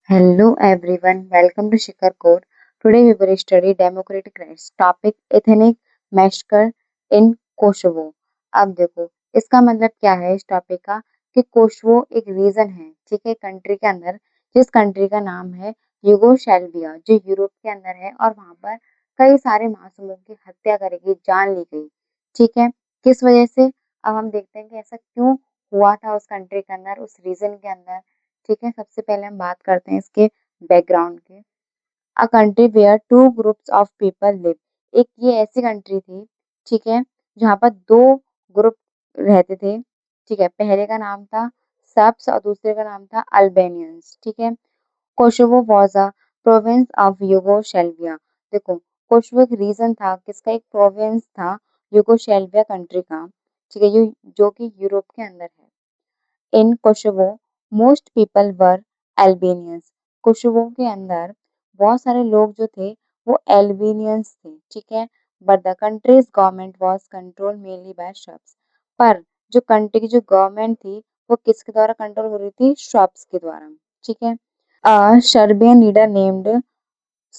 Hello everyone, welcome to Shikhar Code. Today we will study democratic rights. Topic ethnic massacre in Kosovo. अब देखो इसका मतलब क्या है इस टॉपिक का कि कोसोवो एक रीजन है, ठीक है, कंट्री के अंदर, जिस कंट्री का नाम है यूगोस्लाविया, जो यूरोप के अंदर है, और वहां पर कई सारे मासूमों की हत्या करी, जान ली गई। ठीक है, किस वजह से? अब हम देखते हैं कि ऐसा क्यों हुआ था उस कंट्री के अंदर, उस रीजन के अंदर। ठीक है, सबसे पहले हम बात करते हैं इसके बैकग्राउंड की। A country where two groups of people live. एक ये ऐसी कंट्री थी, ठीक है, जहाँ पर दो ग्रुप रहते थे। ठीक है, पहले का नाम था सर्ब्स और दूसरे का नाम था अल्बेनियंस। ठीक है, Kosovo was a province of Yugoslavia. देखो, कोसोवो एक रीजन था, किसका? एक प्रोविंस था यूगोस्लाविया कंट्री का। ठीक है, जो कि यूरोप के अंदर है। In Kosovo most people were Albanians. Kosovo के अंदर बहुत सारे लोग जो थे वो अल्बेनियंस थे। ठीक है, but the countries government was control mainly by shrubs. पर जो कंट्री की जो गवर्नमेंट थी वो किसके द्वारा कंट्रोल हो रही थी? सर्ब्स के द्वारा। ठीक है, Serbian leader named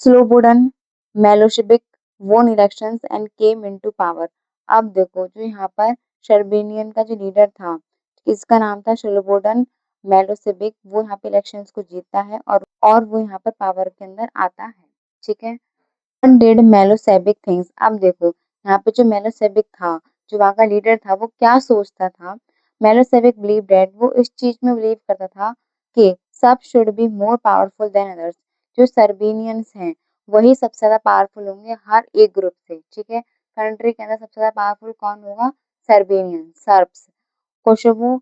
Slobodan Milosevic won elections and came into power। अब देखो, जो यहाँ पर सर्बियन का जो लीडर था, इसका नाम था स्लोबोडन मिलोसेविक, वो यहाँ पे इलेक्शंस को जीतता है और वो यहाँ पर पावर के अंदर आता है। ठीक है, डिड मिलोसेविक थिंग्स। अब देखो, यहाँ पे जो मिलोसेविक था, जो वहाँ का लीडर था, वो क्या सोचता था? मिलोसेविक बिलीव डेट, वो इस चीज में बिलीव करता था कि सब should be more powerful than others. जो सर्बिनियंस हैं वही सबसे ज्यादा पावरफुल होंगे हर एक ग्रुप से। ठीक है, कंट्री के अंदर सबसे ज्यादा पावरफुल कौन होगा? Serbian, Serbs. Kosovo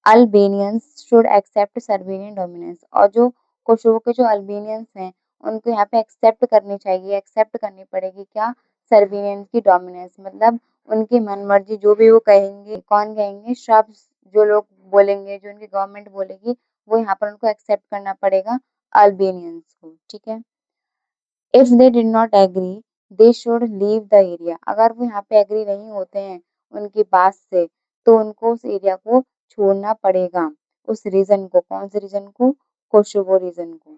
Albanians should accept Serbian dominance. और जो कोसोवो के जो अल्बेनियंस हैं उनको यहाँ पे एक्सेप्ट करनी चाहिए, एक्सेप्ट करनी पड़ेगी क्या? सर्बियन की डोमिनेंस, मतलब उनकी मन मर्जी जो भी वो कहेंगे। कौन कहेंगे? शब्द जो लोग बोलेंगे, जो उनकी गवर्नमेंट बोलेगी, वो यहाँ पर उनको एक्सेप्ट करना पड़ेगा अल्बेनियंस को। ठीक है, if they did not agree they should leave the area. अगर वो यहाँ पे एग्री नहीं होते हैं उनकी बात से, तो उनको उस एरिया को छोड़ना पड़ेगा। उस रीजन को, कौन से रीजन को? कोसोवो रीजन को।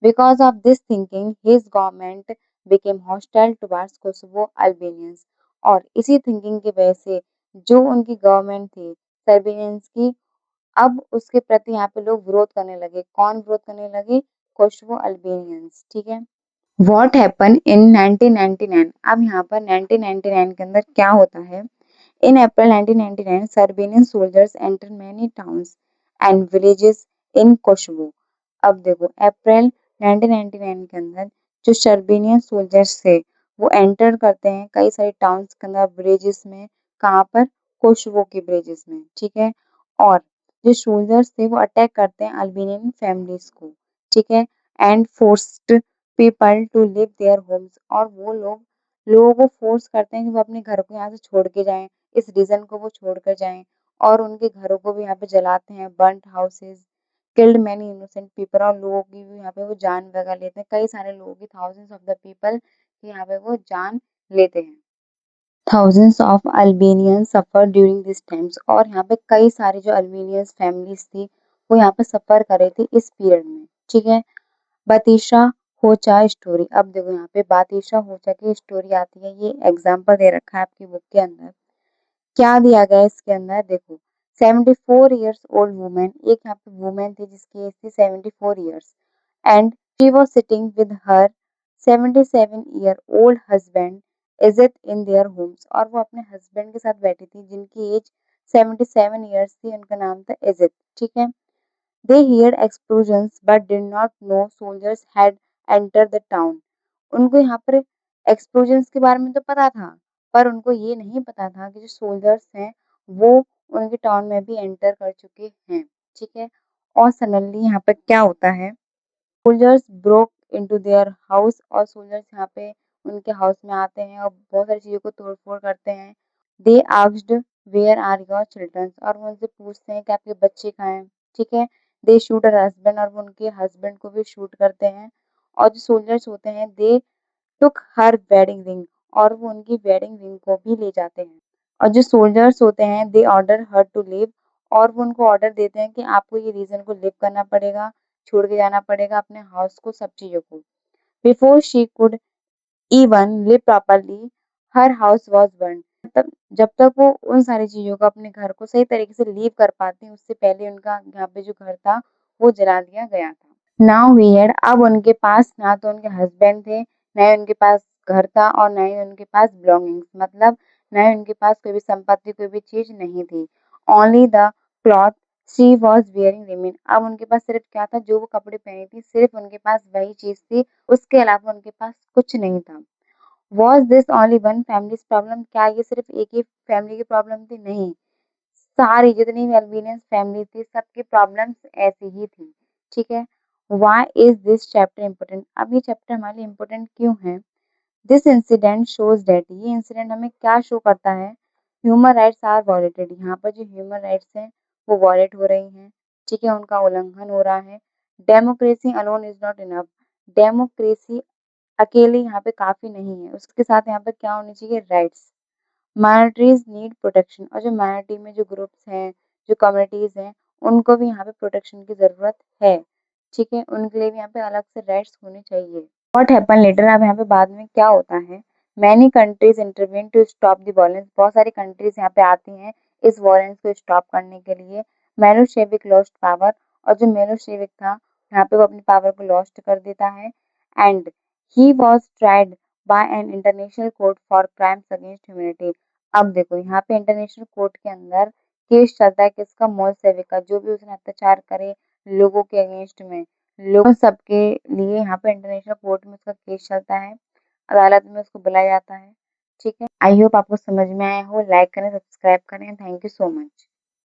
Because of this thinking his government became hostile towards Kosovo Albanians. और इसी थिंकिंग की वजह से जो उनकी गवर्नमेंट थी सर्बियंस की, अब उसके प्रति यहाँ पे लोग विरोध करने लगे। कौन विरोध करने लगे? कोसोवो अल्बेनियंस। ठीक है, वॉट हैपन इन 1999। अब यहाँ पर 1999 के अंदर क्या होता है? इन अप्रैल 1999 Serbian soldiers enter many towns and villages in Kosovo. अब देखो, अप्रैल 1999 के अंदर जो सर्बियन सोल्जर्स थे वो एंटर करते हैं कई सारे टाउन्स के अंदर, विलेजेस में। कहाँ पर? कोसोवो के विलेजेस में। ठीक है, और जो सोल्जर्स थे वो अटैक करते हैं अल्बेनियन फैमिलीज को। ठीक है, and forced people to leave their homes. और वो लोगों को फोर्स करते हैं कि वो अपने घर को यहाँ से छोड़ के जाएं, इस रीजन को वो छोड़ कर जाएं। और उनके घरों को भी यहाँ पे जलाते हैं, burnt houses, killed many innocent people. और लोगों की भी यहाँ पे वो जान वगैरह लेते हैं, कई सारे लोगों की, थाउजेंड्स ऑफ द पीपल की यहाँ पे वो जान लेते हैं। Thousands of Albanians suffer during this times. और यहाँ पे कई सारी जो अल्बेनियंस फैमिलीज थी वो यहाँ पे सफर कर रही थी इस पीरियड में। ठीक है, बातिशा होचा स्टोरी। अब देखो, यहाँ पे बातिशा होचा की स्टोरी आती है, ये एग्जाम्पल दे रखा है आपकी बुक के अंदर। क्या दिया गया है इसके अंदर? देखो, 74 ईयर्स ओल्ड वुमेन, एक यहाँ पे वुमेन थी जिसकी एज थी 74 years, and she was sitting with her 77 year old husband Izet in their homes. और वो अपने हस्बैंड के साथ बैठी थी जिनकी एज 77 ईयर्स थी, उनका नाम था इजित। ठीक है, they heard explosions but did not know soldiers had entered the town। उनको यहाँ पर एक्सप्लोजन्स के बारे में तो पता था, पर उनको ये नहीं पता था कि जो सोल्जर्स हैं वो उनके टाउन में भी एंटर कर चुके हैं। ठीक है, और सडनली यहाँ पर क्या होता है? Soldiers broke into their house. और सोल्जर्स यहाँ पे उनके हाउस में आते हैं और बहुत सारी चीजों को तोड़फोड़ करते हैं। They asked where are your children. और वो उनसे पूछते हैं कि आपके बच्चे कहाँ हैं। ठीक है, दे शूट हर हस्बैंड। और वो उनके हस्बैंड को भी शूट करते हैं। और जो सोल्जर्स होते हैं दे टुक हर वेडिंग रिंग। और वो उनकी वेडिंग रिंग को भी ले जाते हैं। और जो सोल्जर्स होते हैं दे ऑर्डर हर टू लिव। और वो उनको ऑर्डर देते हैं कि आपको ये रीजन को लिव करना पड़ेगा। छोड़ के जाना पड़ेगा अपने हाउस को, सब चीजों को। Before she could even live properly her house was burn. तब जब तक वो उन सारी चीजों को, अपने घर को सही तरीके से लीव कर पाती, उससे पहले उनका यहाँ पे जो घर था वो जला दिया गया था। नाउ ही हैड, अब उनके पास ना तो उनके हस्बैंड थे, ना ही उनके पास घर था, और ना ही उनके पास बिलोंगिंग्स, मतलब ना ही उनके पास कोई भी संपत्ति, कोई भी चीज नहीं थी। Only the cloth she was wearing remain. अब उनके पास सिर्फ क्या था, जो वो कपड़े पहनी थी, सिर्फ उनके पास वही चीज थी, उसके अलावा उनके पास कुछ नहीं था। Was this only one families problem, क्या ये सिर्फ एक ही फैमिली की प्रॉब्लम थी? नहीं, सारी जितनी भी अल्बेनियन फैमिली थी, सबकी प्रॉब्लम्स ऐसी ही थी। ठीक है। Why is this chapter important? अब ये चैप्टर हमारे लिए इम्पोर्टेंट क्यों है? दिस इंसिडेंट शोज डेट, ये इंसिडेंट हमें क्या शो करता है? ह्यूमन राइट्स आर वॉयलेटेड, यहाँ पर जो ह्यूमन राइट्स हैं वो वॉयलेट हो रही हैं। ठीक है, उनका उल्लंघन हो रहा है। Democracy alone is not enough, democracy अकेले यहाँ पे काफी नहीं है, उसके साथ यहाँ पे क्या होनी चाहिए? राइट्स। माइनॉरिटीज नीड प्रोटेक्शन, और जो माइनॉरिटी में जो ग्रुप्स हैं, जो कम्युनिटीज हैं, उनको भी यहाँ पे प्रोटेक्शन की जरूरत है। ठीक है, उनके लिए भी यहाँ पे अलग से राइट्स होने चाहिए। व्हाट हैपन लेटर, अब यहाँ पे बाद में क्या होता है? Many countries intervene to stop the violence, बहुत सारी कंट्रीज यहाँ पे आती हैं इस वायलेंस को स्टॉप करने के लिए। मेलोशेविक लॉस्ट पावर, और जो मेलोशेविक था यहाँ पे वो अपनी पावर को लॉस्ट कर देता है। And he was tried bye an international court for crimes against humanity. अब देखो यहाँ पे इंटरनेशनल कोर्ट के अंदर केस चलता है किसका? मोलसेविक का, जो भी उसने अत्याचार करे लोगों के अगेंस्ट में, लोगों सबके लिए यहाँ पे इंटरनेशनल कोर्ट में उसका केस चलता है, अदालत में उसको बुलाया जाता है। ठीक है, आई होप आपको समझ में आया हो। लाइक करें, सब्सक्राइब करें। Thank you so much.